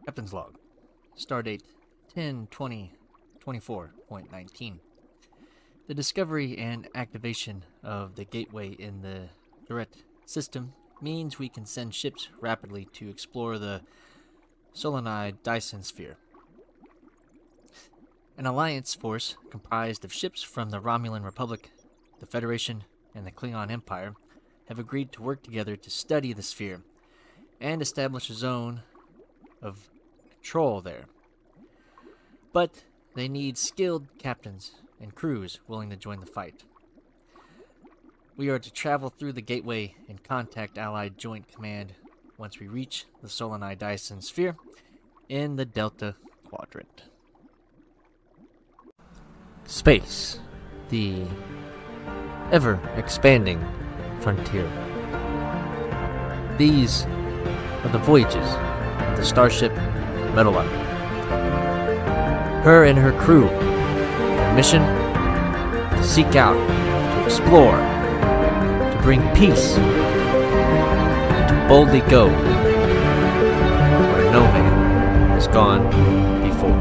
Captain's Log. Stardate 10/20/24.19. The discovery and activation of the gateway in the direct system means we can send ships rapidly to explore the Solani Dyson sphere. An alliance force comprised of ships from the Romulan Republic, the Federation, and the Klingon Empire have agreed to work together to study the sphere and establish a zone of control there. But they need skilled captains and crews willing to join the fight. We are to travel through the gateway and contact Allied Joint Command once we reach the Solani Dyson sphere in the Delta Quadrant. Space, the ever-expanding frontier. These are the voyages of the starship Metallark. Her and her crew, their mission, to seek out, to explore, to bring peace, and to boldly go where no man has gone before.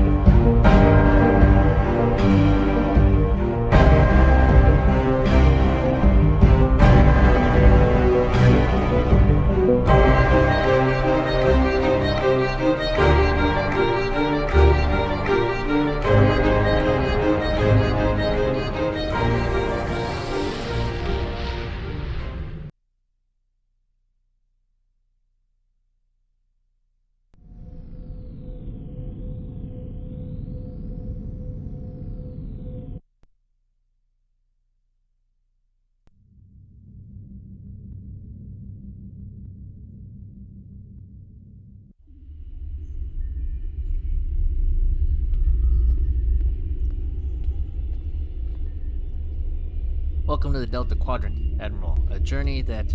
Welcome to the Delta Quadrant, Admiral. A journey that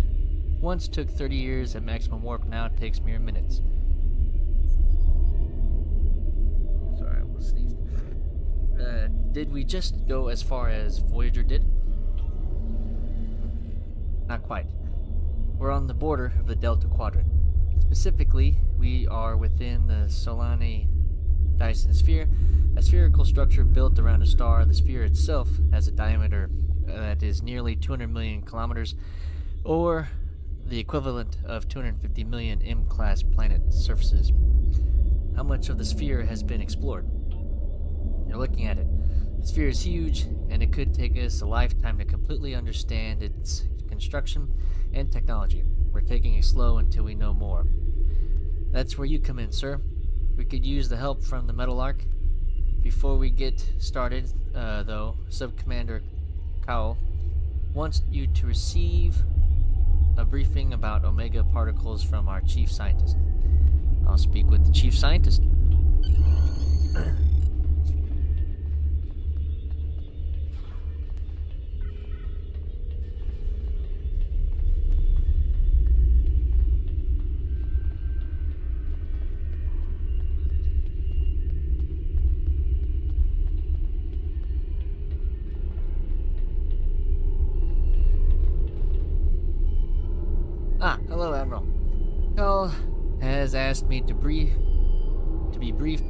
once took 30 years at maximum warp now takes mere minutes. Sorry, I almost sneezed. Did we just go as far as Voyager did? Not quite. We're on the border of the Delta Quadrant. Specifically, we are within the Solani Dyson sphere, a spherical structure built around a star. The sphere itself has a diameter that is nearly 200 million kilometers, or the equivalent of 250 million M-class planet surfaces. How much of the sphere has been explored? You're looking at it. The sphere is huge, and it could take us a lifetime to completely understand its construction and technology. We're taking it slow until we know more. That's where you come in, sir. We could use the help from the Metallark. Before we get started, though, Sub-Commander Cowell wants you to receive a briefing about Omega particles from our chief scientist. I'll speak with the chief scientist. Hello, Admiral. Call has asked me to be briefed,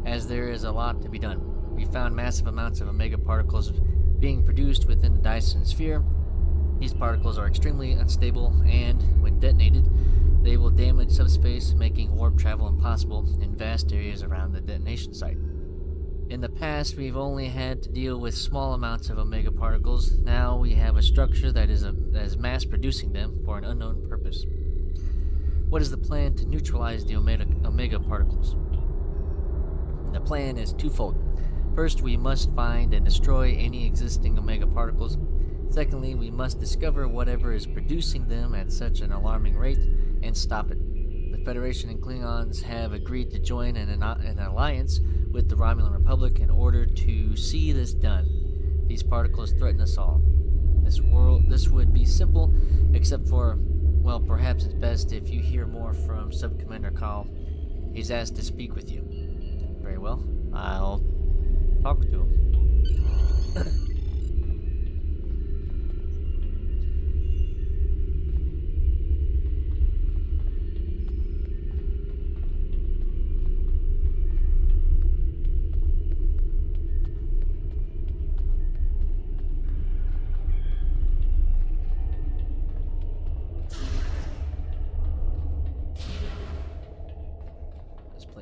as there is a lot to be done. We found massive amounts of Omega particles being produced within the Dyson sphere. These particles are extremely unstable, and when detonated, they will damage subspace, making warp travel impossible in vast areas around the detonation site. In the past, we've only had to deal with small amounts of Omega particles. Now we have a structure that is mass producing them for an unknown purpose. What is the plan to neutralize the Omega particles? The plan is twofold. First, we must find and destroy any existing Omega particles. Secondly, we must discover whatever is producing them at such an alarming rate and stop it. The Federation and Klingons have agreed to join an alliance with the Romulan Republic in order to see this done. These particles threaten us all. This would be simple, except for, well, perhaps it's best if you hear more from Sub-Commander Call. He's asked to speak with you. Very well, I'll talk to him.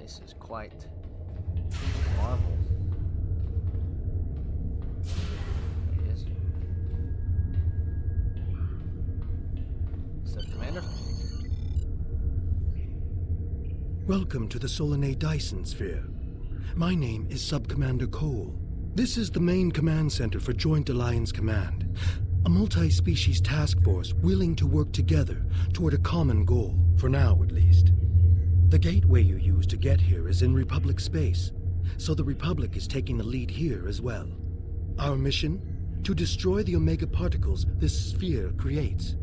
place is quite a marvel. There he is. What's up, Commander? Welcome to the Solanae Dyson sphere. My name is Sub-Commander Cole. This is the main command center for Joint Alliance Command, a multi-species task force willing to work together toward a common goal, for now at least. The gateway you use to get here is in Republic space, so the Republic is taking the lead here as well. Our mission? To destroy the Omega particles this sphere creates,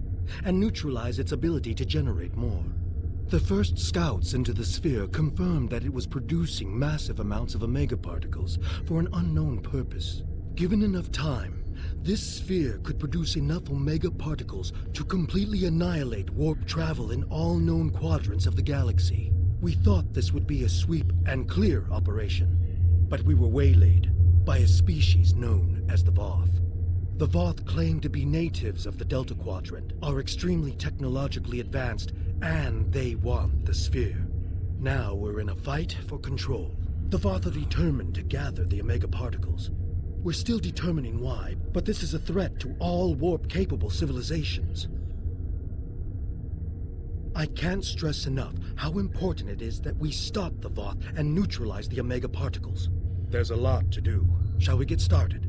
and neutralize its ability to generate more. The first scouts into the sphere confirmed that it was producing massive amounts of Omega particles for an unknown purpose. Given enough time, this sphere could produce enough Omega particles to completely annihilate warp travel in all known quadrants of the galaxy. We thought this would be a sweep and clear operation, but we were waylaid by a species known as the Voth. The Voth claim to be natives of the Delta Quadrant, are extremely technologically advanced, and they want the sphere. Now we're in a fight for control. The Voth are determined to gather the Omega particles. We're still determining why, but this is a threat to all warp-capable civilizations. I can't stress enough how important it is that we stop the Voth and neutralize the Omega particles. There's a lot to do. Shall we get started?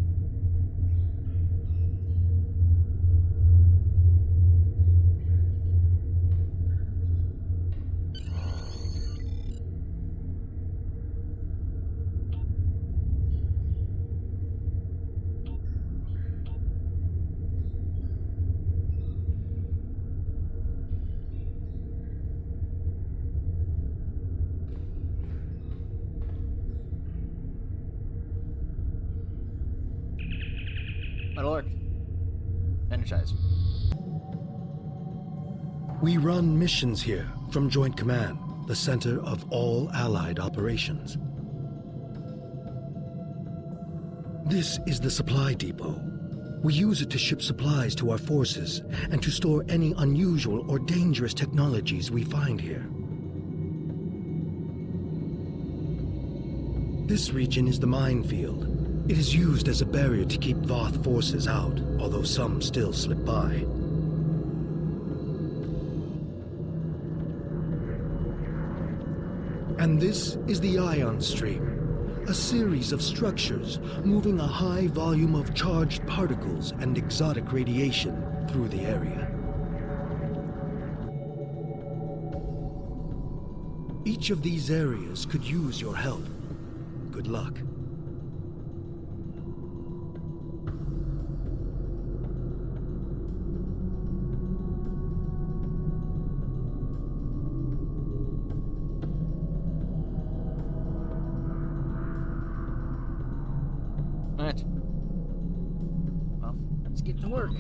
My lord. Energize. We run missions here from Joint Command, the center of all Allied operations. This is the supply depot. We use it to ship supplies to our forces and to store any unusual or dangerous technologies we find here. This region is the minefield. It is used as a barrier to keep Voth forces out, although some still slip by. And this is the ion stream, a series of structures moving a high volume of charged particles and exotic radiation through the area. Each of these areas could use your help. Good luck. Alright. Well, let's get to work.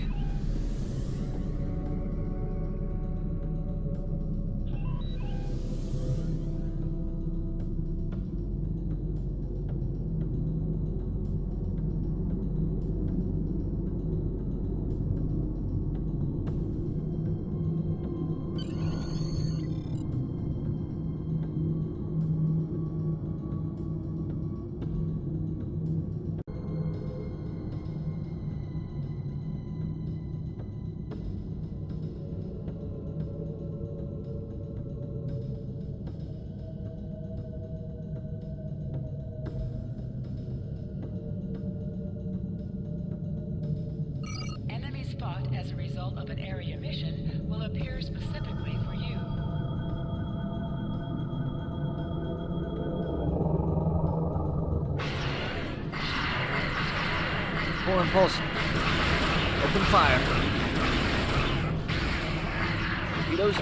As a result of an area mission will appear specifically for you. Full impulse. Open fire. Torpedoes.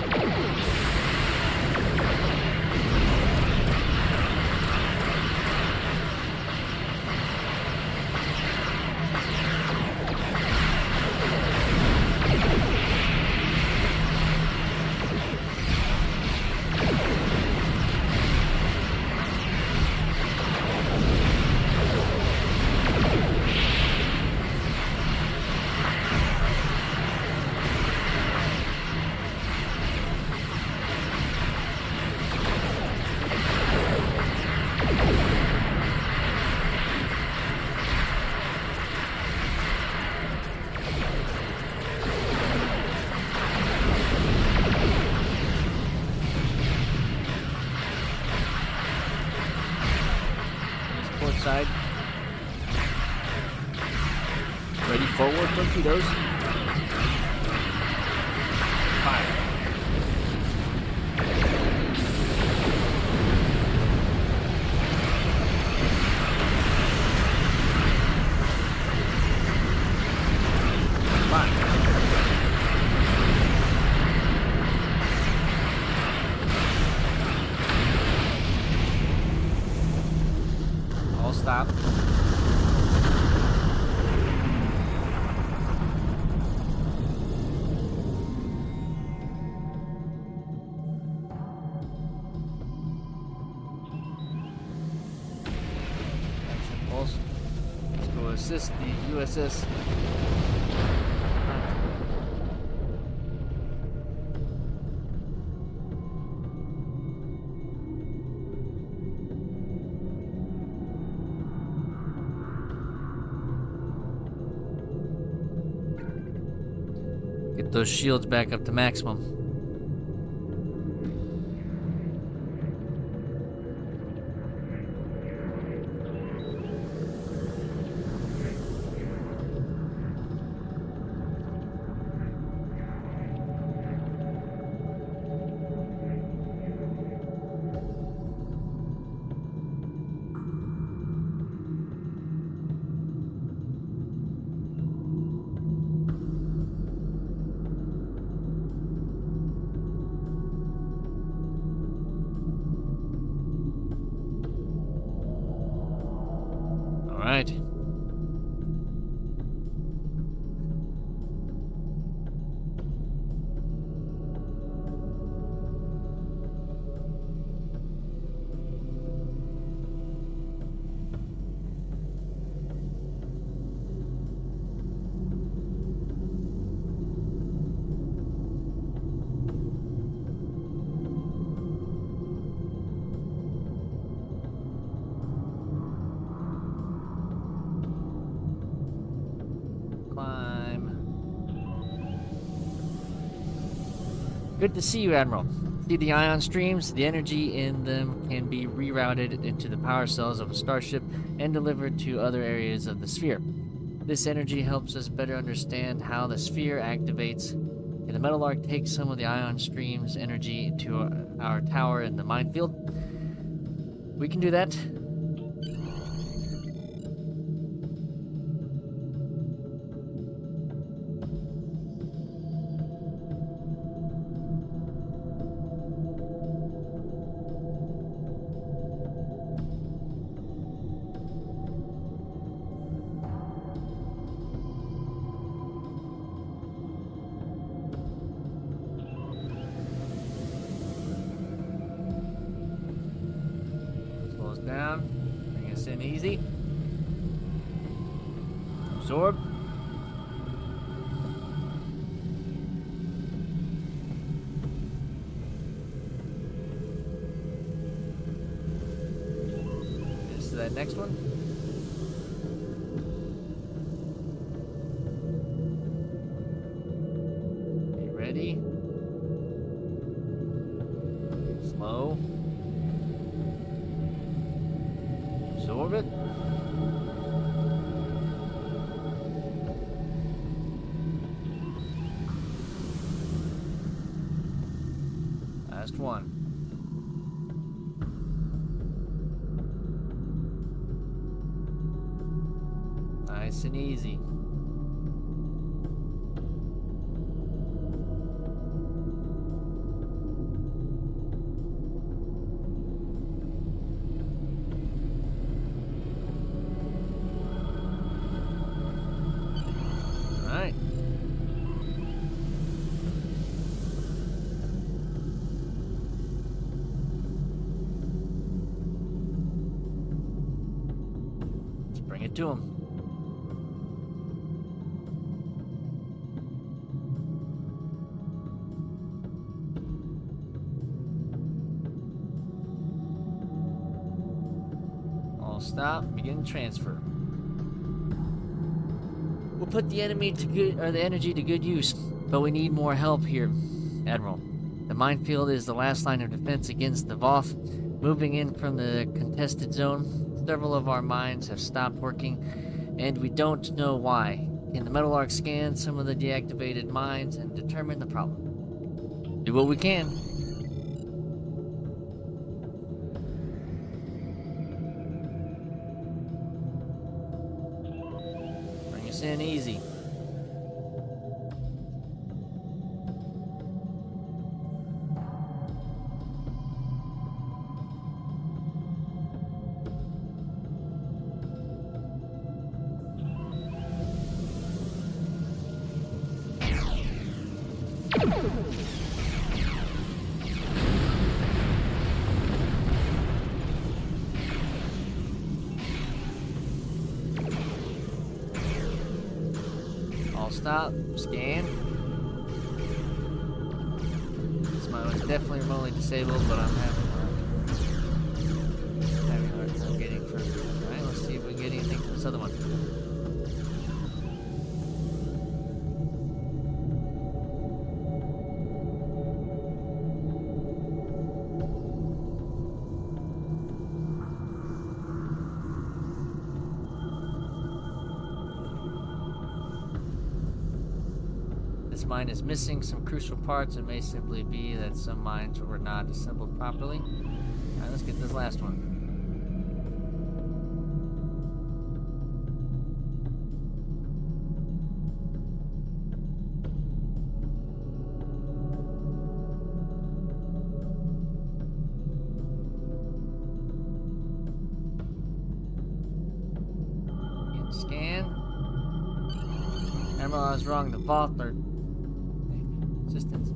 side. Ready forward, torpedoes. Fire. All stop. Action pulse. Let's go assist the USS. Get those shields back up to maximum. All right. Climb. Good to see you, Admiral. See the ion streams? The energy in them can be rerouted into the power cells of a starship and delivered to other areas of the sphere. This energy helps us better understand how the sphere activates. Can the Metal-Arc take some of the ion streams energy to our tower in the minefield? We can do that. Slow us down. Bring us in easy. Absorb. This to that next one. Be ready. Slow. Absorb it. Last one. Nice and easy. Alright. Let's bring it to him. All stop. Begin transfer. We'll put the enemy to good, or the energy to good use, but we need more help here, Admiral. The minefield is the last line of defense against the Voth. Moving in from the contested zone, Several of our mines have stopped working, and we don't know why. Can the Metal Arc scan some of the deactivated mines and determine the problem? Do what we can. Bring us in easy. All stop, scan. This mode is definitely remotely disabled, but I'm having a hard time getting further. Alright, let's see if we can get anything from this other one. This mine is missing some crucial parts. It may simply be that some mines were not assembled properly. Alright, let's get this last one. Again, scan. Admiral, I was wrong. The vault are Assistance.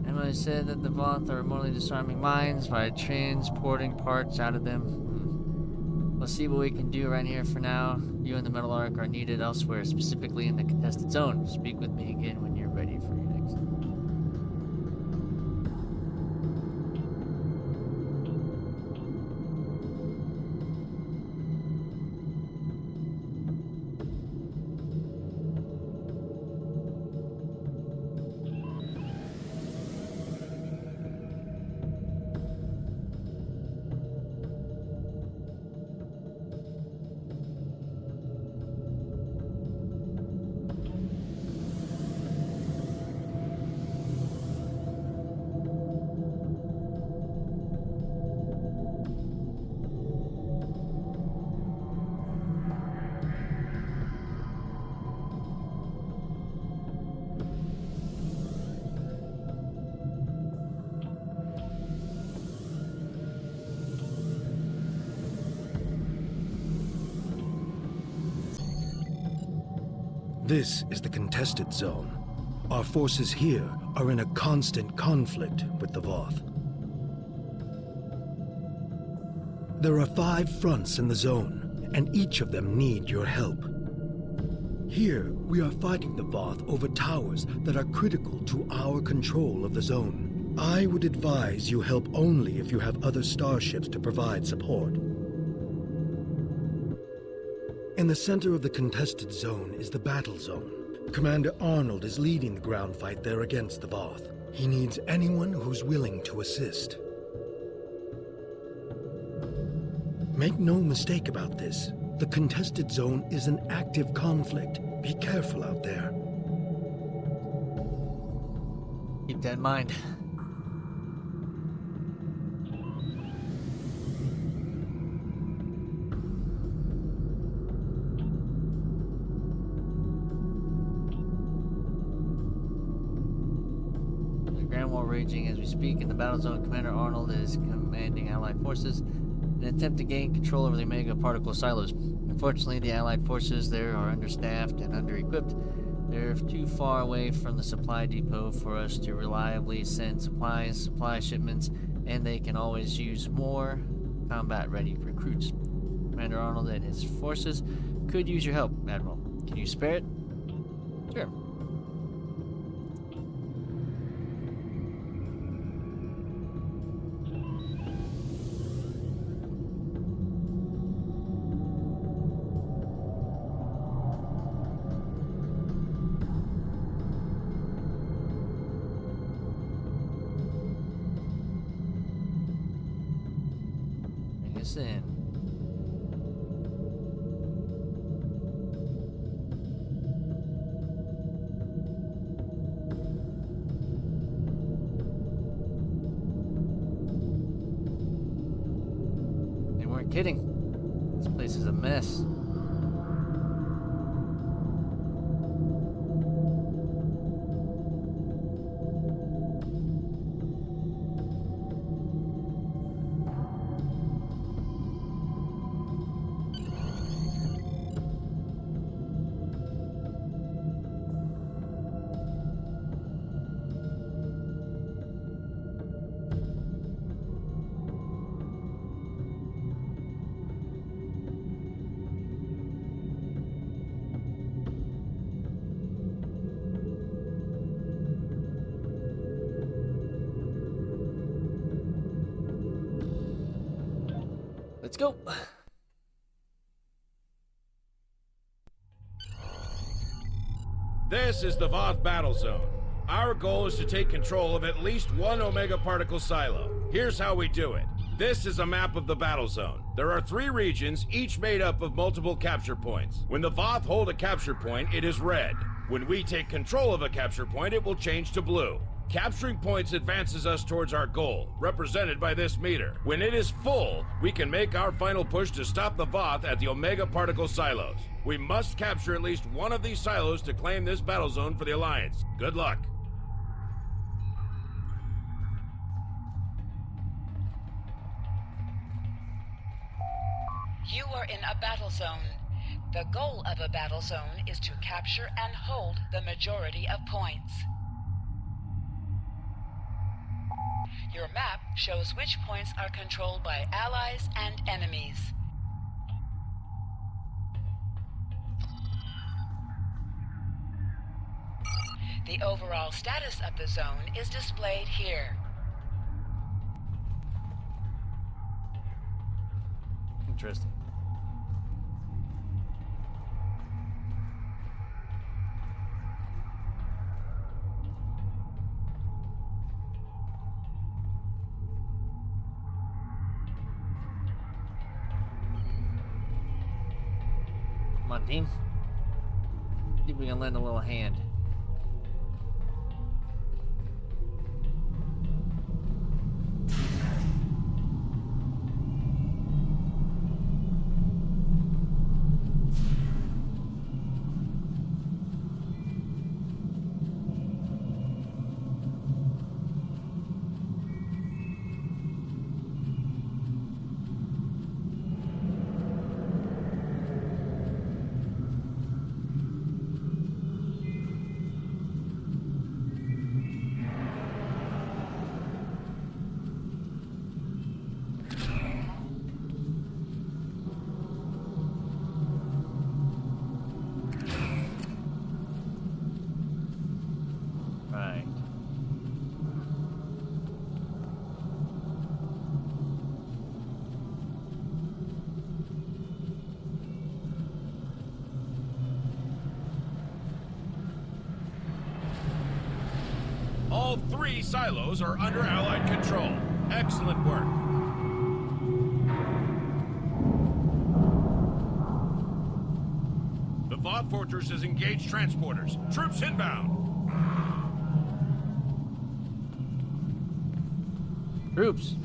Emily said that the Voth are remotely disarming mines by transporting parts out of them. We'll see what we can do right here for now. You and the Metal Arc are needed elsewhere, specifically in the contested zone. Speak with me again when you're ready for your next. This is the contested zone. Our forces here are in a constant conflict with the Voth. There are 5 fronts in the zone, and each of them need your help. Here, we are fighting the Voth over towers that are critical to our control of the zone. I would advise you help only if you have other starships to provide support. In the center of the contested zone is the battle zone. Commander Arnold is leading the ground fight there against the Voth. He needs anyone who's willing to assist. Make no mistake about this. The contested zone is an active conflict. Be careful out there. Keep that in mind. Raging as we speak. In the battle zone, Commander Arnold is commanding Allied forces in an attempt to gain control over the Omega particle silos. Unfortunately, the Allied forces there are understaffed and under-equipped. They're too far away from the supply depot for us to reliably send supplies, supply shipments, and they can always use more combat-ready recruits. Commander Arnold and his forces could use your help, Admiral. Can you spare it? Sure. In. kidding. This place is a mess. Let's go. This is the Voth battle zone. Our goal is to take control of at least one Omega particle silo. Here's how we do it. This is a map of the battle zone. There are 3 regions, each made up of multiple capture points. When the Voth hold a capture point, it is red. When we take control of a capture point, it will change to blue. Capturing points advances us towards our goal, represented by this meter. When it is full, we can make our final push to stop the Voth at the Omega particle silos. We must capture at least one of these silos to claim this battle zone for the Alliance. Good luck. You are in a battle zone. The goal of a battle zone is to capture and hold the majority of points. Your map shows which points are controlled by allies and enemies. The overall status of the zone is displayed here. Interesting. Come on, team. See if we can lend a little hand. Right. All 3 silos are under Allied control. Excellent work. The Voth Fortress has engaged transporters. Troops inbound. Troops.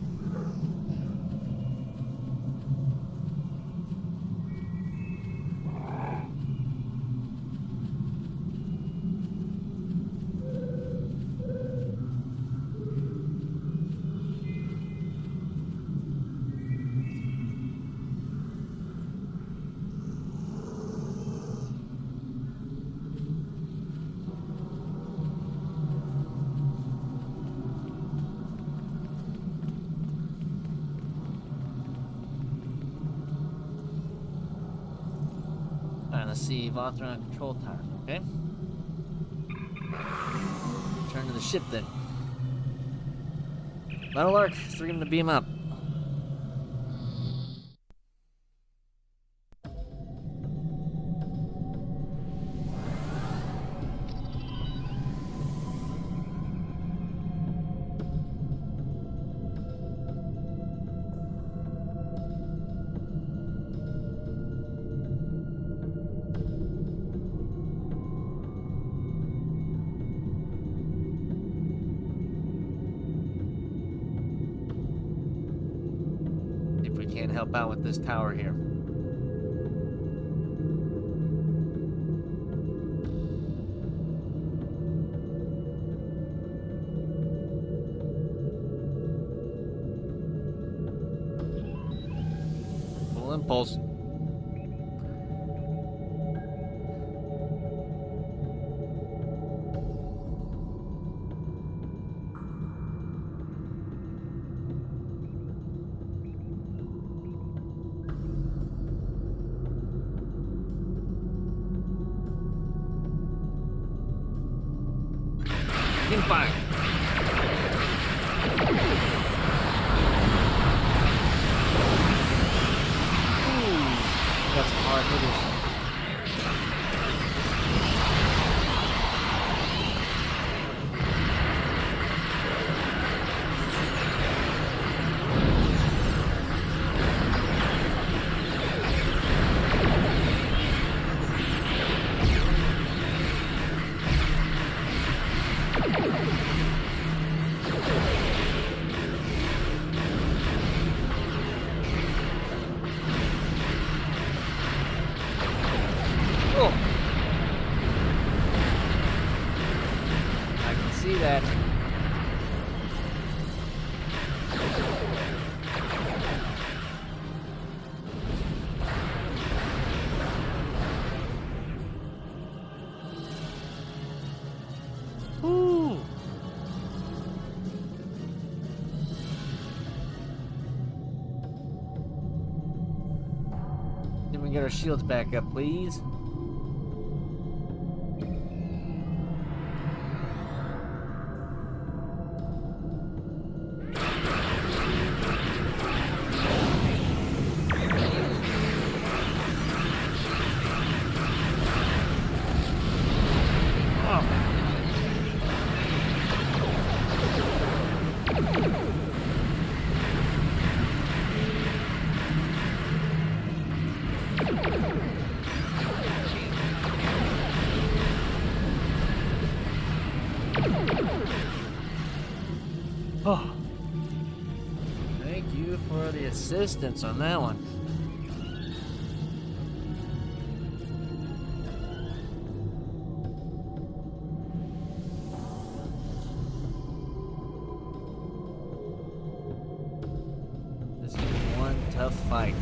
Alright, let's see. Voth are on control tower. Okay. Turn to the ship then. Battle Arc, 3 to beam up. we can't help out with this tower here. Little impulse. In fire. Ooh, got some hard hitters. Oh. I can see that. Woo. Then we get our shields back up, please. Oh. Thank you for the assistance on that one. This is one tough fight.